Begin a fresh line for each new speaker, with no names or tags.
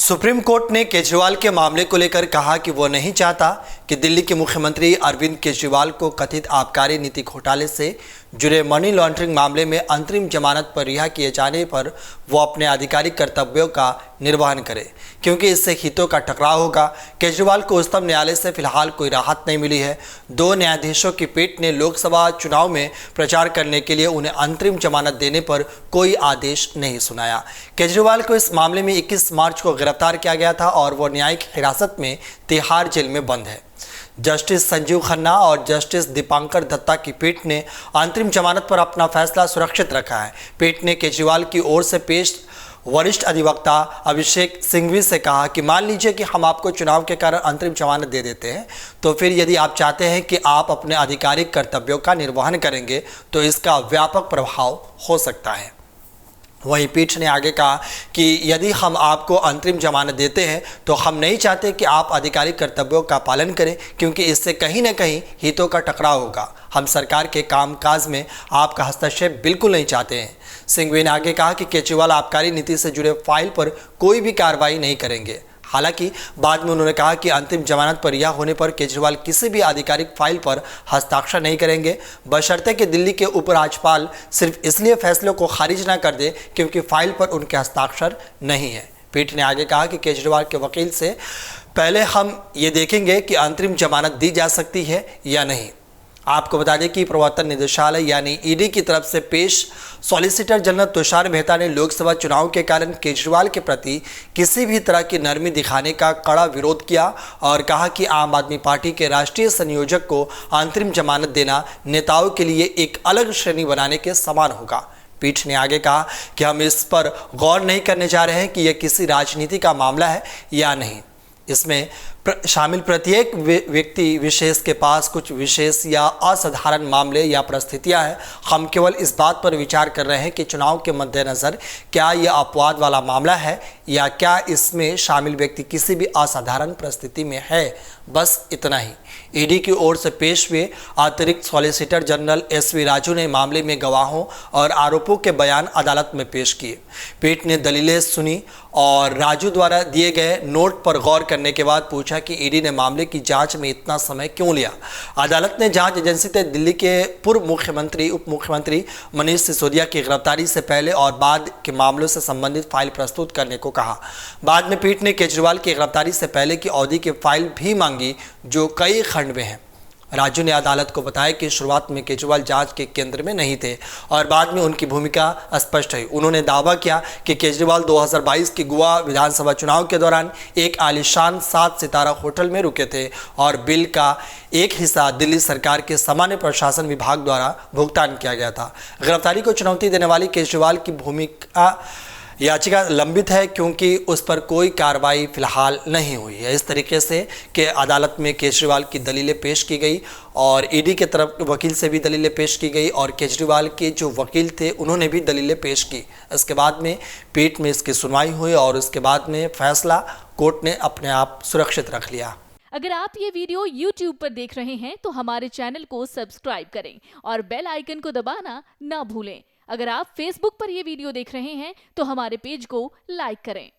Supreme court ने केजरीवाल के मामले को लेकर कहा कि वो नहीं चाहता कि दिल्ली के मुख्यमंत्री अरविंद केजरीवाल को कथित आबकारी नीति घोटाले से जुड़े मनी लॉन्ड्रिंग मामले में अंतरिम जमानत पर रिहा किए जाने पर वो अपने आधिकारिक कर्तव्यों का निर्वहन करे, क्योंकि इससे हितों का टकराव होगा। केजरीवाल को उच्चतम न्यायालय से फिलहाल कोई राहत नहीं मिली है। 2 न्यायाधीशों की पीठ ने लोकसभा चुनाव में प्रचार करने के लिए उन्हें अंतरिम जमानत देने पर कोई आदेश नहीं सुनाया। केजरीवाल को इस मामले में 21 मार्च को गिरफ्तार किया गया था और वो न्यायिक हिरासत में तिहाड़ जेल में बंद है। जस्टिस संजीव खन्ना और जस्टिस दीपांकर दत्ता की पीठ ने अंतरिम जमानत पर अपना फैसला सुरक्षित रखा है। पीठ ने केजरीवाल की ओर से पेश वरिष्ठ अधिवक्ता अभिषेक सिंघवी से कहा कि मान लीजिए कि हम आपको चुनाव के कारण अंतरिम जमानत दे देते हैं, तो फिर यदि आप चाहते हैं कि आप अपने आधिकारिक कर्तव्यों का निर्वहन करेंगे तो इसका व्यापक प्रभाव हो सकता है। वहीं पीठ ने आगे कहा कि यदि हम आपको अंतरिम जमानत देते हैं तो हम नहीं चाहते कि आप आधिकारिक कर्तव्यों का पालन करें, क्योंकि इससे कहीं न कहीं हितों का टकराव होगा। हम सरकार के कामकाज में आपका हस्तक्षेप बिल्कुल नहीं चाहते हैं। सिंघवी ने आगे कहा कि केजरीवाल आबकारी नीति से जुड़े फाइल पर कोई भी कार्रवाई नहीं करेंगे। हालांकि बाद में उन्होंने कहा कि अंतिम जमानत पर रिहा होने पर केजरीवाल किसी भी आधिकारिक फाइल पर हस्ताक्षर नहीं करेंगे, बशर्ते कि दिल्ली के उपराज्यपाल सिर्फ इसलिए फैसलों को खारिज ना कर दे क्योंकि फाइल पर उनके हस्ताक्षर नहीं है। पीठ ने आगे कहा कि केजरीवाल के वकील से पहले हम ये देखेंगे कि अंतरिम जमानत दी जा सकती है या नहीं। आपको बता दें कि प्रवर्तन निदेशालय यानी ईडी की तरफ से पेश सॉलिसिटर जनरल तुषार मेहता ने लोकसभा चुनाव के कारण केजरीवाल के प्रति किसी भी तरह की नरमी दिखाने का कड़ा विरोध किया और कहा कि आम आदमी पार्टी के राष्ट्रीय संयोजक को अंतरिम जमानत देना नेताओं के लिए एक अलग श्रेणी बनाने के समान होगा। पीठ ने आगे कहा कि हम इस पर गौर नहीं करने जा रहे हैं कि यह किसी राजनीति का मामला है या नहीं। इसमें शामिल प्रत्येक व्यक्ति विशेष के पास कुछ विशेष या असाधारण मामले या परिस्थितियां हैं। हम केवल इस बात पर विचार कर रहे हैं कि चुनाव के मद्देनज़र क्या यह अपवाद वाला मामला है या क्या इसमें शामिल व्यक्ति किसी भी असाधारण परिस्थिति में है, बस इतना ही। ईडी की ओर से पेश हुए अतिरिक्त सॉलिसिटर जनरल एसवी राजू ने मामले में गवाहों और आरोपों के बयान अदालत में पेश किए। पीठ ने दलीलें सुनी और राजू द्वारा दिए गए नोट पर गौर करने के बाद पूछा कि ईडी ने मामले की जांच में इतना समय क्यों लिया। अदालत ने जांच एजेंसी से दिल्ली के पूर्व मुख्यमंत्री उप मुख्यमंत्री मनीष सिसोदिया की गिरफ्तारी से पहले और बाद के मामलों से संबंधित फाइल प्रस्तुत करने को कहा। बाद में पीठ ने केजरीवाल की गिरफ्तारी से पहले की अवधि की फाइल भी मांगी, जो कई खंड में है। राजू ने अदालत को बताया कि शुरुआत में केजरीवाल जांच के केंद्र में नहीं थे और बाद में उनकी भूमिका स्पष्ट हुई। उन्होंने दावा किया कि केजरीवाल 2022 के गोवा विधानसभा चुनाव के दौरान एक आलीशान 7 सितारा होटल में रुके थे और बिल का एक हिस्सा दिल्ली सरकार के सामान्य प्रशासन विभाग द्वारा भुगतान किया गया था। गिरफ्तारी को चुनौती देने वाली केजरीवाल की भूमिका याचिका लंबित है क्योंकि उस पर कोई कार्रवाई फिलहाल नहीं हुई है। इस तरीके से कि अदालत में केजरीवाल की दलीलें पेश की गई और ईडी के तरफ वकील से भी दलीलें पेश की गई और केजरीवाल के जो वकील थे उन्होंने भी दलीलें पेश की। इसके बाद में पीठ में इसकी सुनवाई हुई और उसके बाद में फैसला कोर्ट ने अपने आप सुरक्षित रख लिया।
अगर आप ये वीडियो YouTube पर देख रहे हैं तो हमारे चैनल को सब्सक्राइब करें और बेल आइकन को दबाना ना भूलें। अगर आप Facebook पर ये वीडियो देख रहे हैं तो हमारे पेज को लाइक करें।